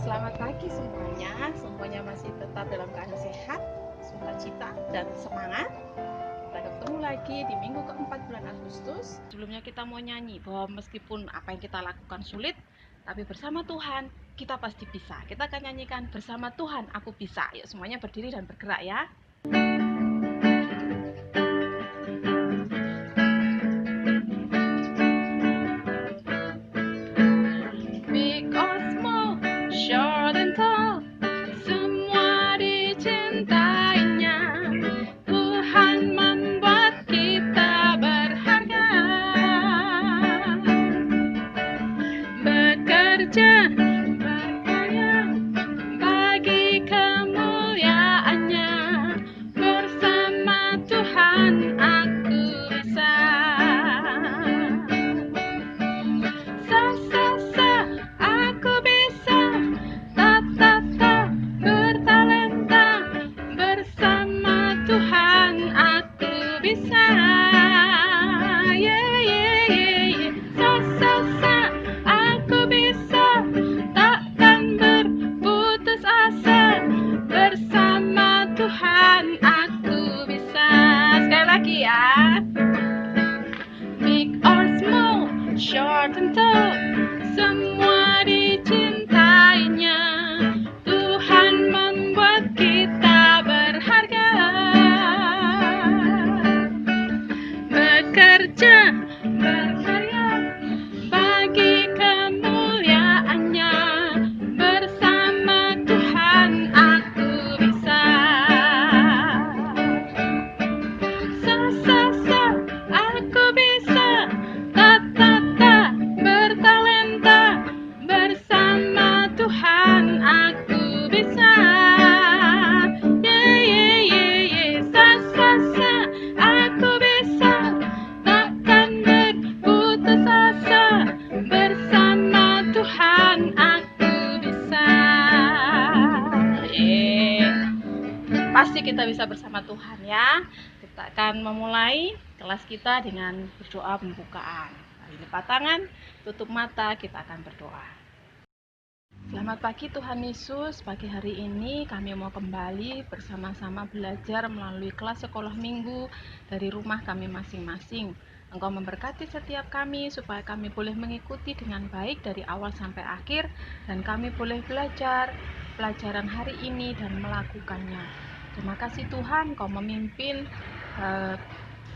Selamat pagi semuanya. Semuanya masih tetap dalam keadaan sehat, sukacita, dan semangat. Kita ketemu lagi di minggu keempat bulan Agustus. Sebelumnya kita mau nyanyi bahwa meskipun apa yang kita lakukan sulit, tapi bersama Tuhan kita pasti bisa. Kita akan nyanyikan bersama Tuhan aku bisa. Yuk semuanya berdiri dan bergerak ya. Big or small, short and tall, semua dicintainya. Tuhan membuat kita berharga. Bekerja, berkarya bagi kemuliaannya. Bersama Tuhan aku bisa. Aku bisa. Bertalenta. Bersama Tuhan aku bisa. Aku bisa. Takkan berputus asa. Bersama Tuhan aku bisa. Sekali lagi ya. Big or small, short and tall, semua dicintainya. Tuhan membuat kita berharga. Bekerja, berkarya bagi kemuliaannya. Bersama Tuhan aku bisa. Aku bisa. Bertalenta. Bersama Tuhan aku bisa. Aku bisa. Takkan berputus asa. Bersama Tuhan aku bisa. Pasti kita bisa bersama Tuhan ya. Kita akan memulai kelas kita dengan berdoa pembukaan. Mari lipat tangan, tutup mata, kita akan berdoa. Selamat pagi Tuhan Yesus. Pagi hari ini kami mau kembali bersama-sama belajar melalui kelas sekolah minggu dari rumah kami masing-masing. Engkau memberkati setiap kami supaya kami boleh mengikuti dengan baik dari awal sampai akhir, dan kami boleh belajar pelajaran hari ini dan melakukannya. Terima kasih Tuhan, Kau memimpin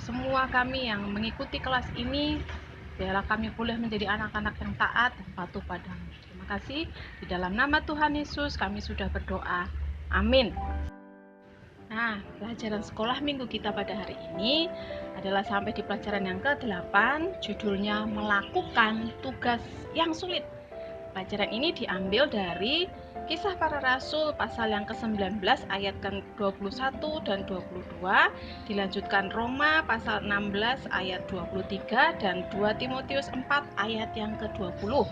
semua kami yang mengikuti kelas ini. Biarlah kami boleh menjadi anak-anak yang taat dan patuh padamu. Terima kasih. Di dalam nama Tuhan Yesus kami sudah berdoa. Amin. Nah, pelajaran sekolah minggu kita pada hari ini adalah sampai di pelajaran yang ke-8, judulnya melakukan tugas yang sulit. Pelajaran ini diambil dari Kisah Para Rasul pasal yang ke-19 ayat ke-21 dan 22, dilanjutkan Roma pasal 16 ayat 23 dan 2 Timotius 4 ayat yang ke-20.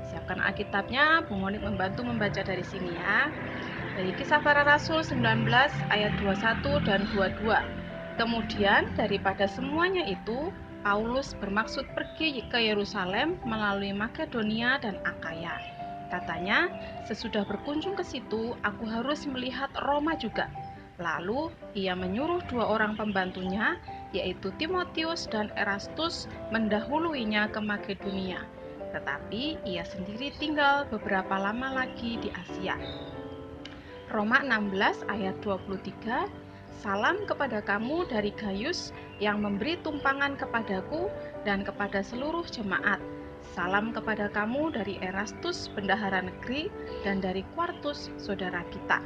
Siapkan Alkitabnya, Bu Monik membantu membaca dari sini ya. Dari Kisah Para Rasul 19 ayat 21 dan 22. Kemudian daripada semuanya itu, Paulus bermaksud pergi ke Yerusalem melalui Makedonia dan Akaya. Katanya, sesudah berkunjung ke situ, aku harus melihat Roma juga. Lalu, ia menyuruh 2 orang pembantunya, yaitu Timotius dan Erastus, mendahuluinya ke Makedonia. Tetapi, ia sendiri tinggal beberapa lama lagi di Asia. Roma 16 ayat 23, salam kepada kamu dari Gaius yang memberi tumpangan kepadaku dan kepada seluruh jemaat. Salam kepada kamu dari Erastus, bendahara negeri, dan dari Quartus, saudara kita.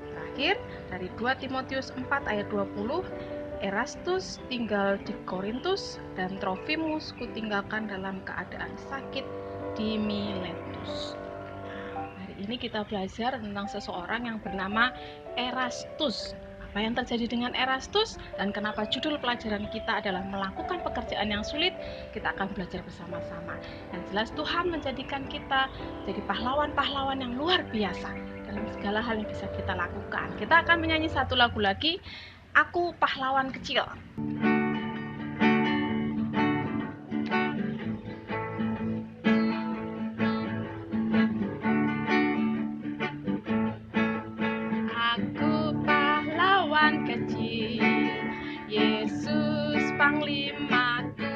Terakhir, dari 2 Timotius 4 ayat 20, Erastus tinggal di Korintus, dan Trofimus kutinggalkan dalam keadaan sakit di Miletus. Hari ini kita belajar tentang seseorang yang bernama Erastus. Apa yang terjadi dengan Erastus dan kenapa judul pelajaran kita adalah melakukan pekerjaan yang sulit, kita akan belajar bersama-sama. Yang jelas Tuhan menjadikan kita jadi pahlawan-pahlawan yang luar biasa dalam segala hal yang bisa kita lakukan. Kita akan menyanyi satu lagu lagi, Aku Pahlawan Kecil. panglimaku.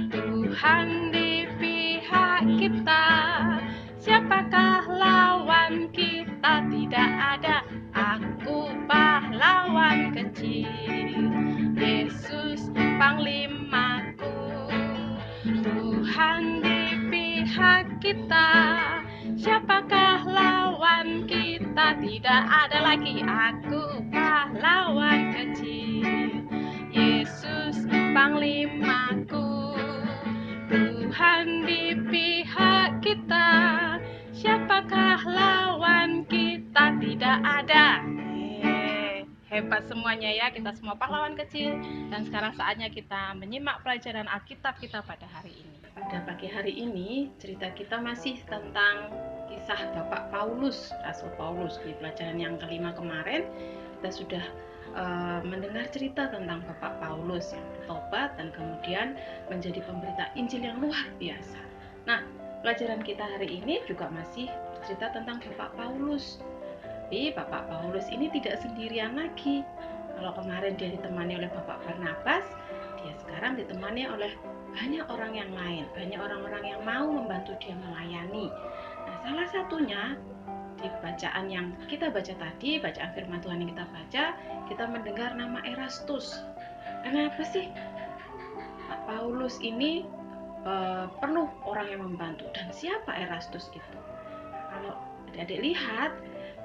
Tuhan di pihak kita, siapakah lawan kita? Tidak ada, aku pahlawan kecil. Yesus panglimaku. Tuhan di pihak kita, siapakah lawan kita? Tidak ada lagi, aku pahlawan kecil. Yesus panglimaku. Tuhan di pihak kita, siapakah lawan kita? Tidak ada. Hebat semuanya ya, kita semua pahlawan kecil. Dan sekarang saatnya kita menyimak pelajaran Alkitab kita pada hari ini. Pada pagi hari ini, cerita kita masih tentang kisah Bapak Paulus, Rasul Paulus. Di pelajaran yang kelima kemarin, kita sudah mendengar cerita tentang Bapak Paulus yang bertobat dan kemudian menjadi pemberita Injil yang luar biasa. Nah, pelajaran kita hari ini juga masih cerita tentang Bapak Paulus. Tapi Bapak Paulus ini tidak sendirian lagi. Kalau kemarin dia ditemani oleh Bapak Barnabas, dia sekarang ditemani oleh banyak orang yang lain, banyak orang-orang yang mau membantu dia melayani. Nah, salah satunya di bacaan yang kita baca tadi, bacaan firman Tuhan yang kita baca, kita mendengar nama Erastus. Kenapa sih Pak Paulus ini perlu orang yang membantu? Dan siapa Erastus itu? Kalau adik-adik lihat,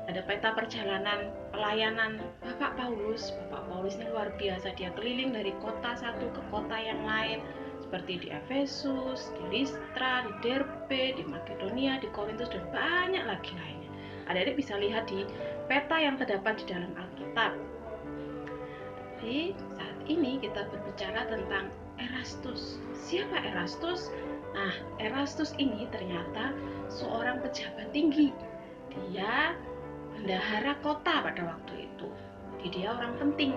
ada peta perjalanan pelayanan Bapak Paulus. Bapak Paulus ini luar biasa, dia keliling dari kota satu ke kota yang lain, seperti di Efesus, di Listra, di Derbe, di Makedonia, di Korintus, dan banyak lagi lainnya. Adik-adik bisa lihat di peta yang terdapat di dalam Alkitab. Jadi saat ini kita berbicara tentang Erastus. Siapa Erastus? Nah, Erastus ini ternyata seorang pejabat tinggi. Dia bendahara kota pada waktu itu. Jadi dia orang penting.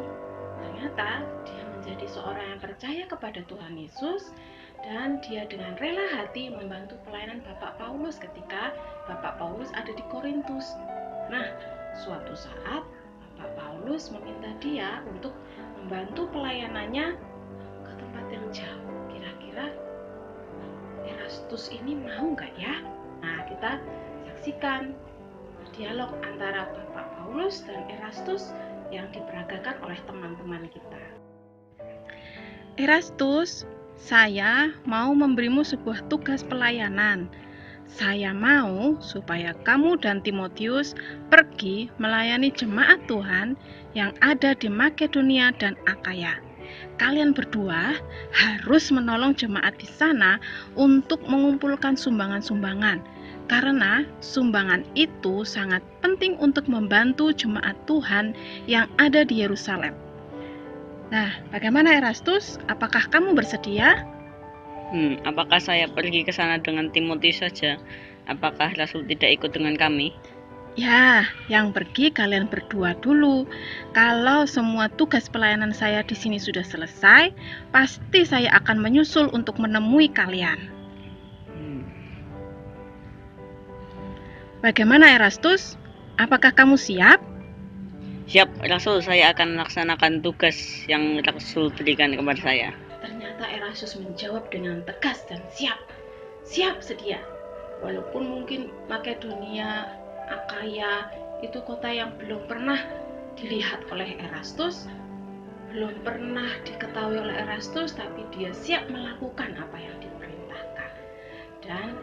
Ternyata dia menjadi seorang yang percaya kepada Tuhan Yesus, dan dia dengan rela hati membantu pelayanan Bapak Paulus ketika Bapak Paulus ada di Korintus. Nah, suatu saat Bapak Paulus meminta dia untuk membantu pelayanannya ke tempat yang jauh. Kira-kira Erastus ini mau nggak ya? Nah, kita saksikan dialog antara Bapak Paulus dan Erastus yang diperagakan oleh teman-teman kita. Erastus, saya mau memberimu sebuah tugas pelayanan. Saya mau supaya kamu dan Timotius pergi melayani jemaat Tuhan yang ada di Makedonia dan Akaya. Kalian berdua harus menolong jemaat di sana untuk mengumpulkan sumbangan-sumbangan, karena sumbangan itu sangat penting untuk membantu jemaat Tuhan yang ada di Yerusalem. Nah, bagaimana Erastus? Apakah kamu bersedia? Apakah saya pergi ke sana dengan Timotius saja? Apakah Rasul tidak ikut dengan kami? Ya, yang pergi kalian berdua dulu. Kalau semua tugas pelayanan saya di sini sudah selesai, pasti saya akan menyusul untuk menemui kalian. Bagaimana Erastus? Apakah kamu siap? Siap, Rasul. Saya akan melaksanakan tugas yang Rasul berikan kepada saya. Ternyata Erastus menjawab dengan tegas dan siap. Siap sedia. Walaupun mungkin Makedonia, Akaya itu kota yang belum pernah dilihat oleh Erastus, belum pernah diketahui oleh Erastus, tapi dia siap melakukan apa yang diperintahkan. Dan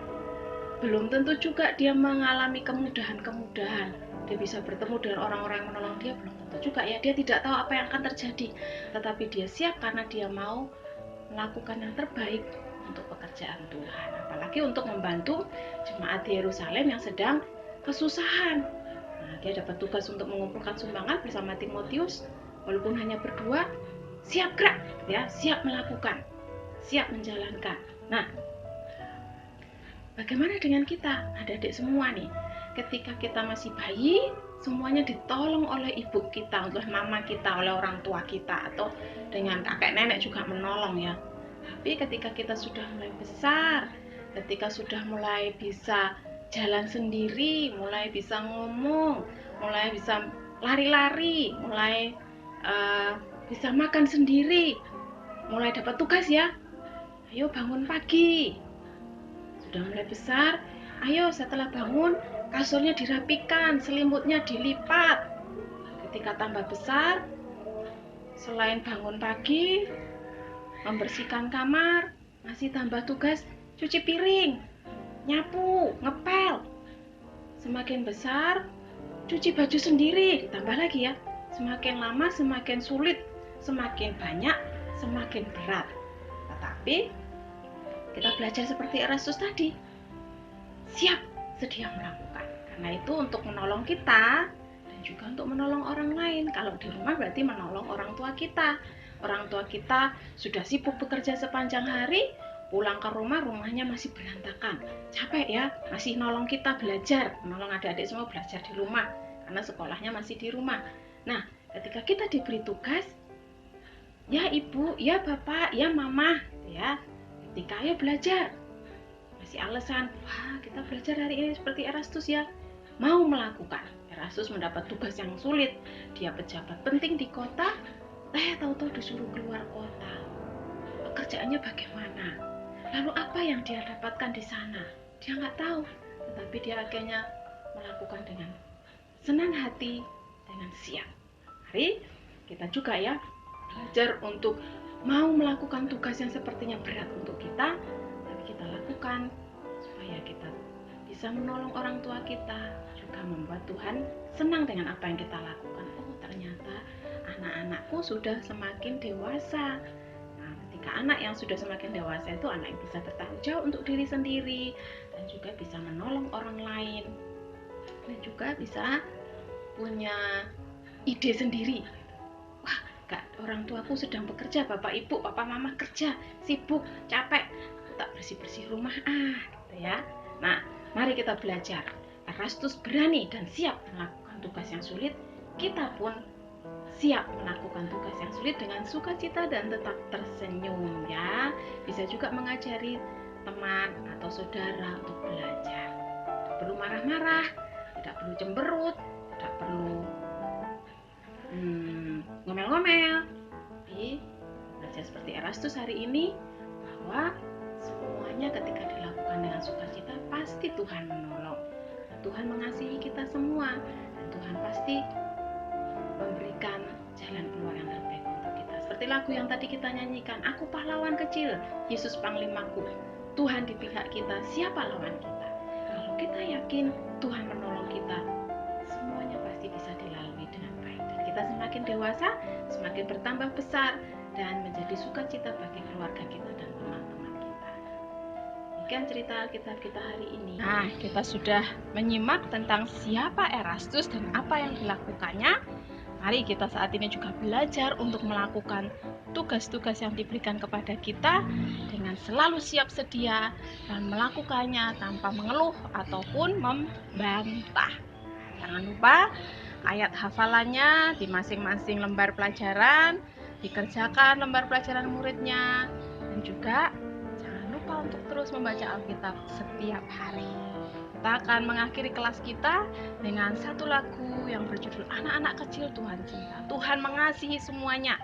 belum tentu juga dia mengalami kemudahan-kemudahan. Dia bisa bertemu dengan orang-orang yang menolong dia, belum tentu juga ya. Dia tidak tahu apa yang akan terjadi, tetapi dia siap karena dia mau melakukan yang terbaik untuk pekerjaan Tuhan, apalagi untuk membantu jemaat di Yerusalem yang sedang kesusahan. Nah, dia dapat tugas untuk mengumpulkan sumbangan bersama Timotius, walaupun hanya berdua, siap gerak, ya, siap melakukan, siap menjalankan. Nah, bagaimana dengan kita, adik-adik semua nih? Ketika kita masih bayi, semuanya ditolong oleh ibu kita, oleh mama kita, oleh orang tua kita, atau dengan kakek nenek juga menolong ya. Tapi ketika kita sudah mulai besar, ketika sudah mulai bisa jalan sendiri, mulai bisa ngomong, mulai bisa lari-lari, mulai bisa makan sendiri, mulai dapat tugas ya. Ayo bangun pagi. Sudah mulai besar, ayo setelah bangun kasurnya dirapikan, selimutnya dilipat. Ketika tambah besar, selain bangun pagi, membersihkan kamar, masih tambah tugas cuci piring, nyapu, ngepel. Semakin besar, cuci baju sendiri, ditambah lagi ya. Semakin lama semakin sulit, semakin banyak, semakin berat. Tetapi kita belajar seperti Erastus tadi, siap sedia melakukan. Karena itu untuk menolong kita dan juga untuk menolong orang lain. Kalau di rumah berarti menolong orang tua kita. Orang tua kita sudah sibuk bekerja sepanjang hari, pulang ke rumah, rumahnya masih berantakan. Capek ya, masih nolong kita belajar, menolong adik-adik semua belajar di rumah, karena sekolahnya masih di rumah. Nah, ketika kita diberi tugas, ya ibu, ya bapak, ya mama, ya, ketika ayo belajar, masih alasan, wah kita belajar hari ini seperti Erastus ya, mau melakukan. Erastus mendapat tugas yang sulit, dia pejabat penting di kota, tahu-tahu disuruh keluar kota. Pekerjaannya bagaimana? Lalu apa yang dia dapatkan di sana? Dia nggak tahu, tetapi dia akhirnya melakukan dengan senang hati, dengan siap. Mari kita juga ya belajar untuk mau melakukan tugas yang sepertinya berat untuk kita, tapi kita lakukan supaya kita bisa menolong orang tua kita, juga membuat Tuhan senang dengan apa yang kita lakukan. Oh, ternyata anak-anakku sudah semakin dewasa. Nah, ketika anak yang sudah semakin dewasa itu anak yang bisa bertanggung jawab untuk diri sendiri dan juga bisa menolong orang lain dan juga bisa punya ide sendiri. Wah, orang tuaku sedang bekerja, bapak ibu, papa mama kerja, sibuk, capek, tak bersih-bersih rumah gitu ya. Nah, mari kita belajar. Erastus berani dan siap melakukan tugas yang sulit, kita pun siap melakukan tugas yang sulit dengan sukacita dan tetap tersenyum ya. Bisa juga mengajari teman atau saudara untuk belajar. Tidak perlu marah-marah, tidak perlu cemberut, tidak perlu ngomel-ngomel. Tapi belajar seperti Erastus hari ini, bahwa semuanya ketika dilakukan dengan sukacita pasti Tuhan menolong. Tuhan mengasihi kita semua dan Tuhan pasti memberikan jalan keluar yang terbaik untuk kita. Seperti lagu yang tadi kita nyanyikan, aku pahlawan kecil, Yesus panglimaku. Tuhan di pihak kita, siapa lawan kita? Kalau kita yakin Tuhan menolong kita, semuanya pasti bisa dilalui dengan baik. Dan kita semakin dewasa, semakin bertambah besar dan menjadi sukacita bagi keluarga kita dan teman-teman kita. Demikian cerita Alkitab kita hari ini. Nah, kita sudah menyimak tentang siapa Erastus dan apa yang dilakukannya. Mari kita saat ini juga belajar untuk melakukan tugas-tugas yang diberikan kepada kita dengan selalu siap sedia dan melakukannya tanpa mengeluh ataupun membantah. Jangan lupa ayat hafalannya di masing-masing lembar pelajaran, dikerjakan lembar pelajaran muridnya, dan juga jangan lupa untuk terus membaca Alkitab setiap hari. Kita akan mengakhiri kelas kita dengan satu lagu yang berjudul Anak-anak Kecil Tuhan Cinta. Tuhan mengasihi semuanya.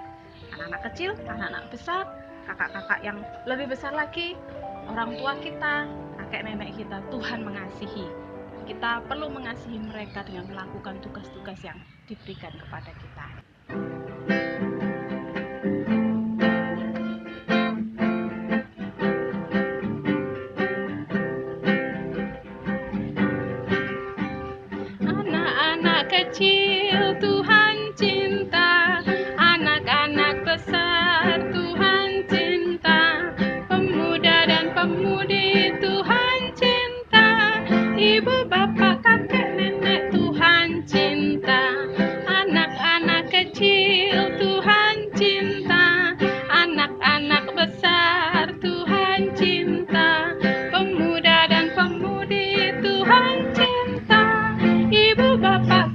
Anak-anak kecil, anak-anak besar, kakak-kakak yang lebih besar lagi, orang tua kita, kakek nenek kita, Tuhan mengasihi. Kita perlu mengasihi mereka dengan melakukan tugas-tugas yang diberikan kepada kita. Kecil Tuhan cinta, anak-anak besar Tuhan cinta, pemuda dan pemudi Tuhan cinta, ibu bapak kakek nenek Tuhan cinta, anak-anak kecil Tuhan cinta, anak-anak besar Tuhan cinta, pemuda dan pemudi Tuhan cinta, ibu bapak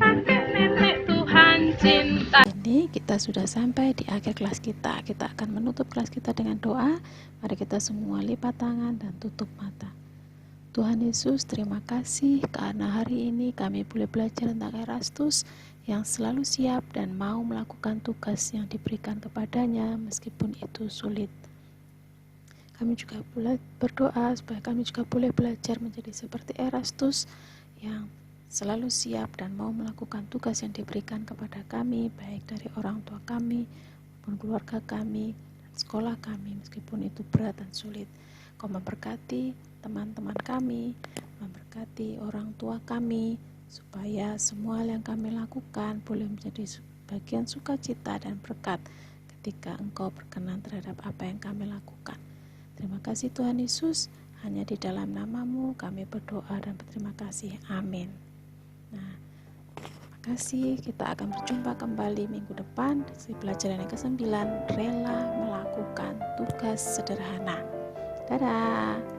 ini kita sudah sampai di akhir kelas kita. Kita akan menutup kelas kita dengan doa. Mari kita semua lipat tangan dan tutup mata. Tuhan Yesus, terima kasih karena hari ini kami boleh belajar tentang Erastus yang selalu siap dan mau melakukan tugas yang diberikan kepadanya meskipun itu sulit. Kami juga berdoa supaya kami juga boleh belajar menjadi seperti Erastus yang selalu siap dan mau melakukan tugas yang diberikan kepada kami, baik dari orang tua kami maupun keluarga kami dan sekolah kami meskipun itu berat dan sulit. Kau memberkati teman-teman kami, memberkati orang tua kami, supaya semua hal yang kami lakukan boleh menjadi bagian sukacita dan berkat ketika Engkau berkenan terhadap apa yang kami lakukan. Terima kasih Tuhan Yesus, hanya di dalam nama-Mu kami berdoa dan berterima kasih. Amin. Nah, terima kasih. Kita akan berjumpa kembali minggu depan di pelajaran yang ke-9, rela melakukan tugas sederhana. Dadah.